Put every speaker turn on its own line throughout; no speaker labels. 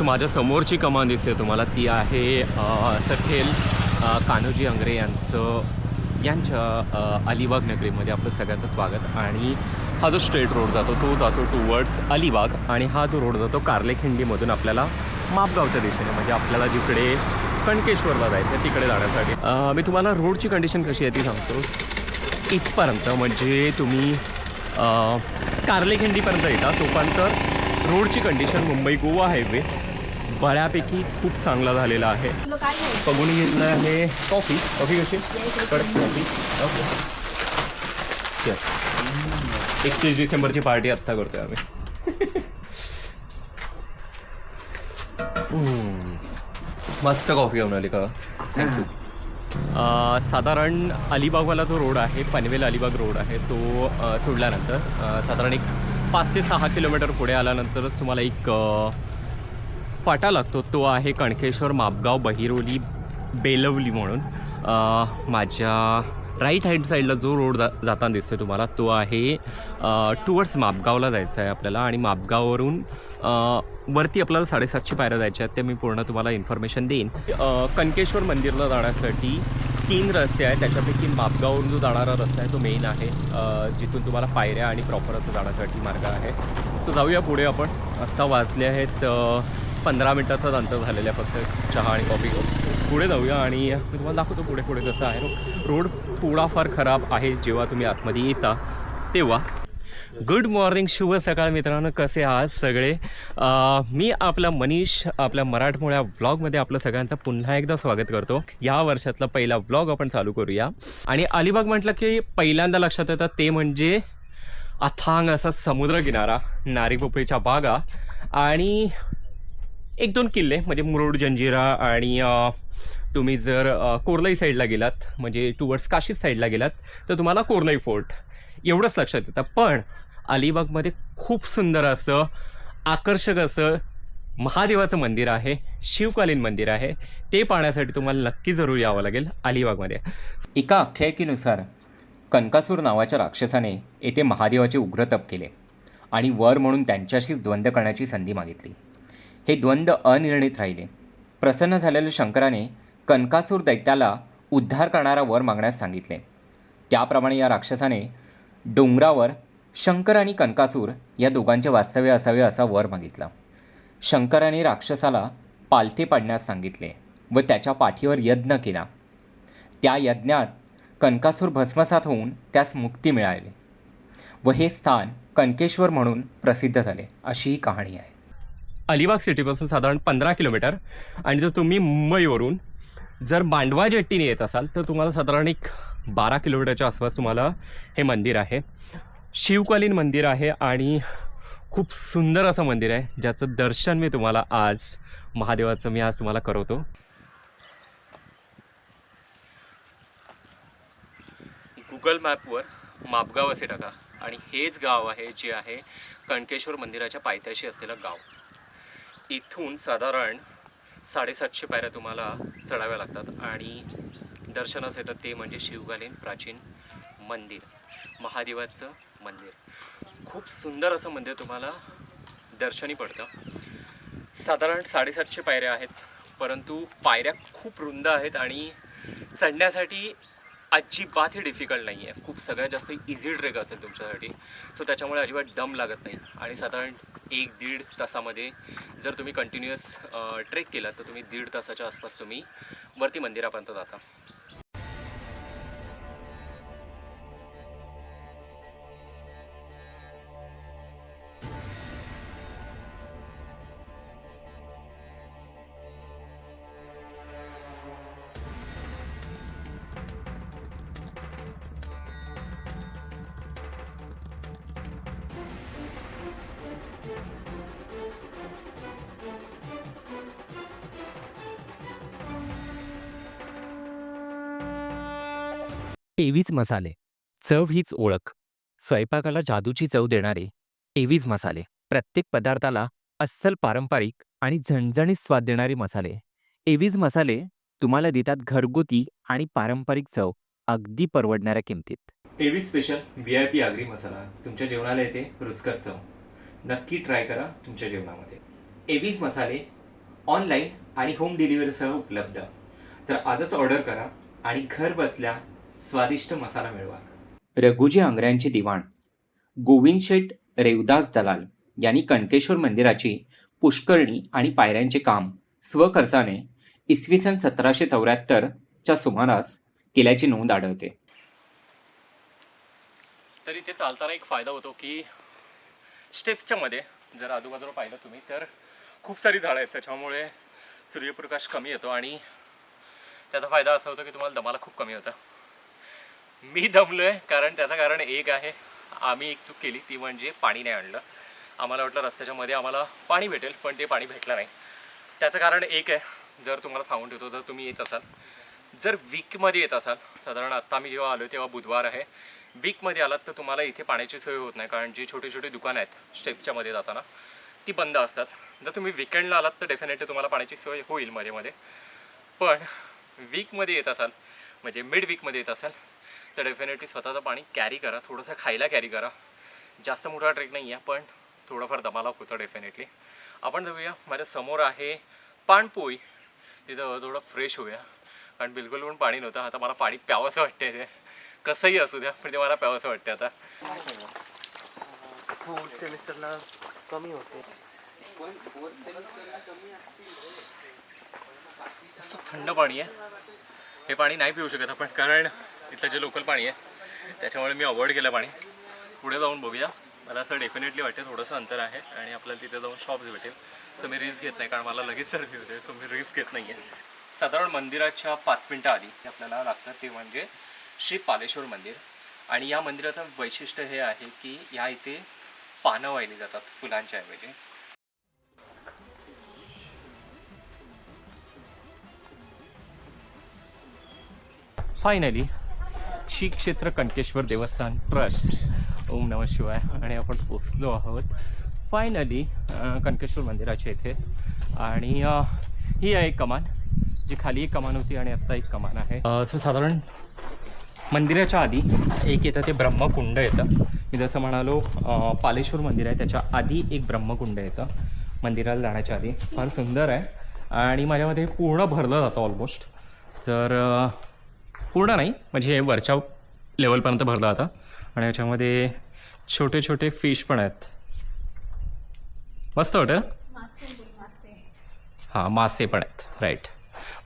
माझ्या समोरची कमान दिसते तुम्हाला ती आहे सखेल कान्होजी आंग्रे यांच्या अलिबाग नगरीमध्ये आपलं सगळ्यांचं स्वागत. आणि हा जो स्ट्रेट रोड जातो तो जातो टुवर्ड्स अलिबाग, आणि हा जो रोड जातो कार्लेखिंडीमधून आपल्याला मापगावच्या दिशेने, म्हणजे आपल्याला जिकडे कणकेश्वरला जायचं तिकडे जाण्यासाठी. मी तुम्हाला रोडची कंडिशन कशी आहे ती सांगतो. इथपर्यंत म्हणजे तुम्ही कार्लेखिंडीपर्यंत येता तोपर्यंत रोडची कंडिशन मुंबई गोवा हायवे बऱ्यापैकी खूप चांगला झालेला आहे. बघून घेतलं आहे कॉफी कशी कडक कॉफी. ओके, 31 डिसेंबरची पार्टी आत्ता करतोय आम्ही. मस्त कॉफी घेऊन आली का. थँक्यू. साधारण अलिबागवाला जो रोड आहे, पनवेल अलिबाग रोड आहे, तो सोडल्यानंतर साधारण एक 5 ते 6 किलोमीटर पुढे आल्यानंतरच तुम्हाला एक फाटा लागतो. तो आहे कणकेश्वर, मापगाव, बहिरोली, बेलवली म्हणून. माझ्या राईट हँड साईडला जो रोड जाताना दिसतो तुम्हाला तो आहे टुवर्ड्स मापगावला जायचं आहे आपल्याला. आणि मापगाववरून वरती आपल्याला 750 पायऱ्या जायच्या आहेत. ते मी पूर्ण तुम्हाला इन्फॉर्मेशन देईन. कणकेश्वर मंदिरला जाण्यासाठी 3 रस्ते आहेत. त्याच्यापैकी मापगाववरून जो जाणारा रस्ता आहे तो मेन आहे, जिथून तुम्हाला पायऱ्या आणि प्रॉपर असं जाण्यासाठी मार्ग आहे. सो जाऊया पुढे आपण. आत्ता वाजले आहेत 15 मिनटाचाच अंतर झालेलं आहे फक्त चहा आणि कॉफी घेऊन. पुढे जाऊया आणि मी तुम्हाला दाखवतो पुढे पुढे कसं आहे. रोड थोडाफार खराब आहे जेव्हा तुम्ही आतमध्ये येता तेव्हा. गुड मॉर्निंग, शुभ सकाळ मित्रांनो, कसे आहात सगळे. मी आपला मनीष आपल्या मराठमोळ्या व्लॉगमध्ये आपलं सगळ्यांचं पुन्हा एकदा स्वागत करतो. या वर्षातला पहिला व्लॉग आपण चालू करूया. आणि अलिबाग म्हटलं की पहिल्यांदा लक्षात येतं ते म्हणजे अथांग असा समुद्रकिनारा, नारीपोपळीच्या बागा आणि 1-2 किल्ले म्हणजे मुरुड, जंजिरा. आणि तुम्ही जर कोर्लाई साईडला गेलात म्हणजे टुवर्ड्स काशी साईडला गेलात तर तुम्हाला कोर्लाई फोर्ट एवढंच लक्षात येतं. पण अलिबागमध्ये खूप सुंदर असं आकर्षक असं महादेवाचं मंदिर आहे, शिवकालीन मंदिर आहे. ते पाहण्यासाठी तुम्हाला नक्की जरूर यावं लागेल अलिबागमध्ये.
एका आख्यायिकेनुसार कनकासूर नावाच्या राक्षसाने येथे महादेवाचे उग्र तप केले आणि वर म्हणून त्यांच्याशीच द्वंद्व करण्याची संधी मागितली. हे द्वंद्व अनिर्णित राहिले. प्रसन्न झालेल्या शंकराने कनकासूर दैत्याला उद्धार करणारा वर मागण्यास सांगितले. त्याप्रमाणे या राक्षसाने डोंगरावर शंकर आणि कनकासूर या दोघांचे वास्तव्य असावे असा वर मागितला. शंकराने राक्षसाला पालथे पाडण्यास सांगितले व त्याच्या पाठीवर यज्ञ केला. त्या यज्ञात कनकासूर भस्मसात होऊन त्यास मुक्ती मिळाली व हे स्थान कणकेश्वर म्हणून प्रसिद्ध झाले, अशी ही कहाणी आहे.
अलिबाग सिटीपासून साधारण 15 किलोमीटर. आणि जर तुम्ही मुंबईवरून जर मांडवा जेट्टीने येत असाल तर तुम्हाला साधारण एक 12 किलोमीटरच्या आसपास तुम्हाला हे मंदिर आहे. शिवकालीन मंदिर आहे आणि खूप सुंदर असं मंदिर आहे, ज्याचं दर्शन मी तुम्हाला आज महादेवाचं मी आज तुम्हाला करवतो. गुगल मॅपवर मापगाव असे टाका आणि हेच गाव आहे जे आहे कणकेश्वर मंदिराच्या पायथ्याशी असलेलं गाव. इथून साधारण 750 पायऱ्या तुम्हाला चढाव्या लागतात आणि दर्शनास येतं ते म्हणजे शिवकालीन प्राचीन मंदिर, महादेवाचं मंदिर. खूप सुंदर असं मंदिर तुम्हाला दर्शनी पडतं. साधारण 750 पायऱ्या आहेत, परंतु पायऱ्या खूप रुंद आहेत आणि चढण्यासाठी अजिबातही डिफिकल्ट नाही आहे. खूप सगळ्यात जास्त इझी ट्रेक असेल तुमच्यासाठी. सो त्याच्यामुळे अजिबात दम लागत नाही. आणि साधारण 1-1.5 तासामध्ये जर तुम्ही कंटिन्युअस ट्रेक केला तर तुम्ही 1.5 तासाच्या आसपास तुम्ही वरती मंदिरापर्यंत जाता.
टेवीज मसाले, चव हीच ओळख. स्वयंपाकाला जादूची चव देणारे टेवीज मसाले. प्रत्येक पदार्थाला अस्सल पारंपरिक आणि झणझणीत स्वाद देणारे मसाले. टेवीज मसाले तुम्हाला देतात घरगुती आणि पारंपरिक चव अगदी परवडणाऱ्या किमतीत.
टेवीज स्पेशल VIP आगरी मसाला तुमच्या जेवणाला येते रुचकर चव. नक्की ट्राय करा तुमच्या जेवणामध्ये. एवीज मसाले
ऑनलाईन आणि होम डिलिव्हरीसह उपलब्ध. तर आजच ऑर्डर करा आणि घर बसल्या स्वादिष्ट मसाला मिळवा. रघुजी आंग्र्यांचे दिवाण गोविंद शेठ रेवदास दलाल यांनी कणकेश्वर मंदिराची पुष्करणी आणि पायऱ्यांचे काम स्वखर्चाने इसवी सन 1774च्या सुमारास केल्याची नोंद आढळते.
तर इथे चालताना एक फायदा होतो की स्टेप्सच्या मध्ये जर आजूबाजूला पाहिलं तुम्ही तर खूप सारी झाडं आहेत, त्याच्यामुळे सूर्यप्रकाश कमी येतो आणि त्याचा फायदा असा होतो की तुम्हाला दमाला खूप कमी होतं. मी दमलो आहे कारण त्याचं कारण एक आहे, आम्ही एक चूक केली ती म्हणजे पाणी नाही आणलं. आम्हाला वाटलं रस्त्याच्या मध्ये आम्हाला पाणी भेटेल पण ते पाणी भेटलं नाही. त्याचं कारण एक आहे, जर तुम्हाला सांगून ठेवतो, जर तुम्ही येत असाल, जर वीकमध्ये येत असाल, साधारण आत्ता मी जेव्हा आलो तेव्हा बुधवार आहे, वीकमध्ये आलात तर तुम्हाला इथे पाण्याची सोय होत नाही कारण जी छोटी छोटी दुकानं आहेत स्टेप्सच्या मध्ये जाताना ती बंद असतात. जर तुम्ही विकेंडला आलात तर डेफिनेटली तुम्हाला पाण्याची सोय होईल मध्ये मध्ये. पण वीकमध्ये येत असाल म्हणजे मिड वीकमध्ये येत असाल तर डेफिनेटली स्वतःचं पाणी कॅरी करा, थोडंसं खायला कॅरी करा. जास्त मोठा ट्रेक नाही आहे पण थोडंफार दमाला होतं डेफिनेटली. आपण जाऊया, माझ्या समोर आहे पाणपोई, तिथं थोडं फ्रेश होऊया कारण बिलकुल पण पाणी नव्हतं. आता मला पाणी प्यावंसं वाटते, ते कसंही असू द्या पण ते मला प्यावंसं वाटते. आता
फोर्थ सेमिस्टरला कमी होते.
मस्त थंड पाणी आहे. हे पाणी नाही पिऊ शकत आपण कारण इथलं जे लोकल पाणी आहे त्याच्यामुळे मी अवॉइड केलं पाणी. पुढे जाऊन बघूया. मला असं डेफिनेटली वाटते थोडंसं अंतर आहे आणि आपल्याला तिथे जाऊन शॉप्स भेटेल. सो मी रिस्क घेत नाही कारण मला लगेच सर्दी होते, सो मी रिस्क घेत नाही आहे. साधारण मंदिराच्या 5 मिनटं आधी आपल्याला लागतं ते म्हणजे श्री पालेश्वर मंदिर. आणि या मंदिराचं वैशिष्ट्य हे आहे की या इथे पानं वाहिली जातात फुलांच्या ऐवजी. फायनली श्री क्षेत्र कणकेश्वर देवस्थान ट्रस्ट, ओम नमः शिवाय, आणि आपण पोचलो आहोत फायनली कणकेश्वर मंदिराच्या इथे. आणि ही आहे एक कमान, जी खाली एक कमान होती आणि आत्ता एक कमान आहे. सो साधारण मंदिराच्या आधी एक येतं ते ब्रह्मकुंड येतं. मी जसं म्हणालो पालेश्वर मंदिर आहे त्याच्या आधी एक ब्रह्मकुंड येतं मंदिराला जाण्याच्या आधी. फार सुंदर आहे आणि माझ्यामध्ये पूर्ण भरलं जातं ऑलमोस्ट. तर पूर्ण नाही म्हणजे हे वरच्या लेवलपर्यंत भरलं जातं आणि याच्यामध्ये छोटे छोटे फिश पण आहेत. मस्त वाटतं. हां, मासे पण आहेत. राईट,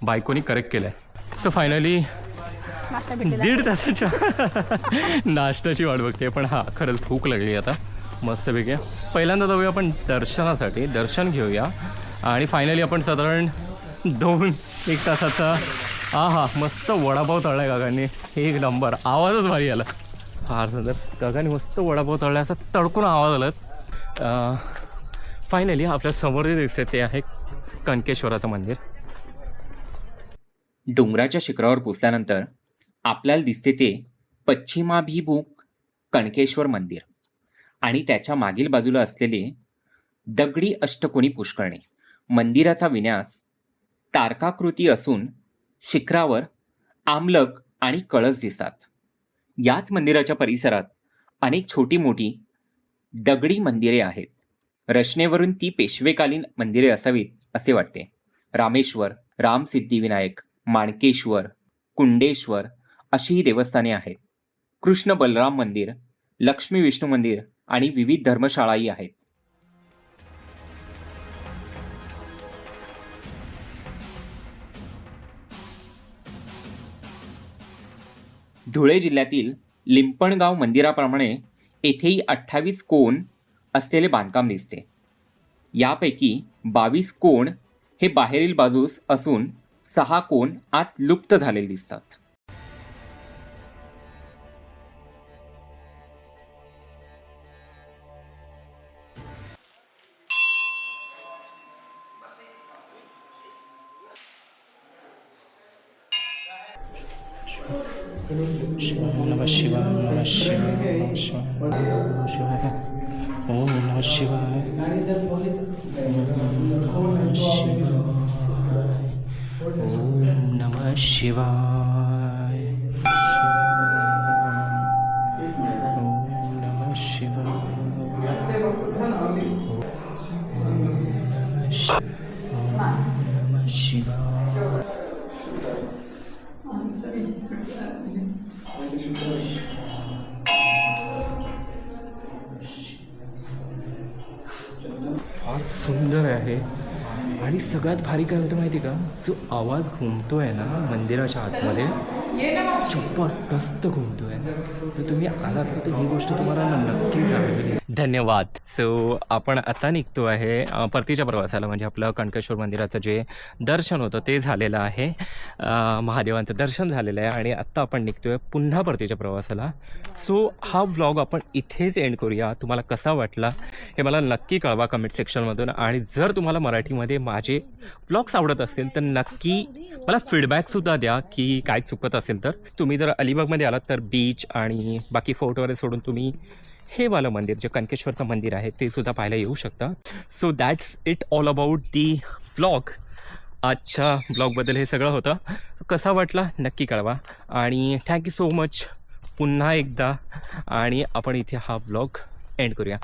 बायकोनी करेक्ट केलं आहे. सो फायनली 1.5 तासाच्या नाश्त्याची वाट बघते. पण हां, खरंच भूक लागली आता मस्तपैकी. पहिल्यांदा जाऊया आपण दर्शनासाठी, दर्शन घेऊया आणि फायनली आपण साधारण 2-1 तासाचा हा मस्त वडापाव तळला आहे काकांनी. एक नंबर, आवाजच भारी आला, फार सुंदर. काकांनी मस्त वडापाव तळला, असा तडकून आवाज आला. फायनली आपल्या समोर जे दिसते ते आहे कणकेश्वराचं मंदिर.
डोंगराच्या शिखरावर पोचल्यानंतर आपल्याला दिसते ते पश्चिमाभिमुख कणकेश्वर मंदिर आणि त्याच्या मागील बाजूला असलेले दगडी अष्टकोनी पुष्करणी. मंदिराचा विन्यास तारकाकृती असून शिखरावर आमलक आणि कळस दिसतात. याच मंदिराच्या परिसरात अनेक छोटी मोठी दगडी मंदिरे आहेत. रचनेवरून ती पेशवेकालीन मंदिरे असावीत असे वाटते. रामेश्वर, रामसिद्धिविनायक, माणकेश्वर, कुंडेश्वर अशी ही देवस्थाने आहेत. कृष्ण बलराम मंदिर, लक्ष्मी विष्णू मंदिर आणि विविध धर्मशाळाही आहेत. धुळे जिल्ह्यातील लिंपणगाव मंदिराप्रमाणे येथेही 28 कोन असलेले बांधकाम दिसते. यापैकी 22 कोन हे बाहेरील बाजूस असून 6 कोन आत लुप्त झालेले दिसतात.
नमः शिवाय, नमः शिवाय, नमः शिवाय, ओम नमः शिवाय, ओम नमः शिवाय, ओम नमः शिवाय, ओम नमः शिवाय. फार सुंदर आहे. आणि सगळ्यात भारी काय होतं माहिती का, जो आवाज घुमतोय ना मंदिराच्या आतमध्ये, जबरदस्त घुमतोय. तर तुम्ही आलात तर ही गोष्ट तुम्हाला नक्कीच आवडेल.
धन्यवाद. सो आपण आता निघतो आहे परतीच्या प्रवासाला. म्हणजे आपलं कणकेश्वर मंदिराचं जे दर्शन होतं ते झालेलं आहे. महादेवांचं दर्शन झालेलं आहे आणि आत्ता आपण निघतो आहे पुन्हा परतीच्या प्रवासाला. सो हा व्लॉग आपण इथेच एंड करूया. तुम्हाला कसा वाटला हे मला नक्की कळवा कमेंट सेक्शनमधून. आणि जर तुम्हाला मराठीमध्ये माझे व्लॉग्स आवडत असतील तर नक्की मला फीडबॅकसुद्धा द्या की काय चुकत असेल तर. तुम्ही जर अलिबागमध्ये आलात तर बीच आणि बाकी फोर्ट वगैरे सोडून तुम्ही हे वालं मंदिर जे कणकेश्वरचं मंदिर आहे ते सुद्धा पाहायला येऊ शकता. So that's it all about the vlog. आजच्या ब्लॉगबद्दल हे सगळं होतं. कसा वाटला नक्की कळवा आणि थँक्यू सो मच पुन्हा एकदा. आणि आपण इथे हा व्लॉग एंड करूया.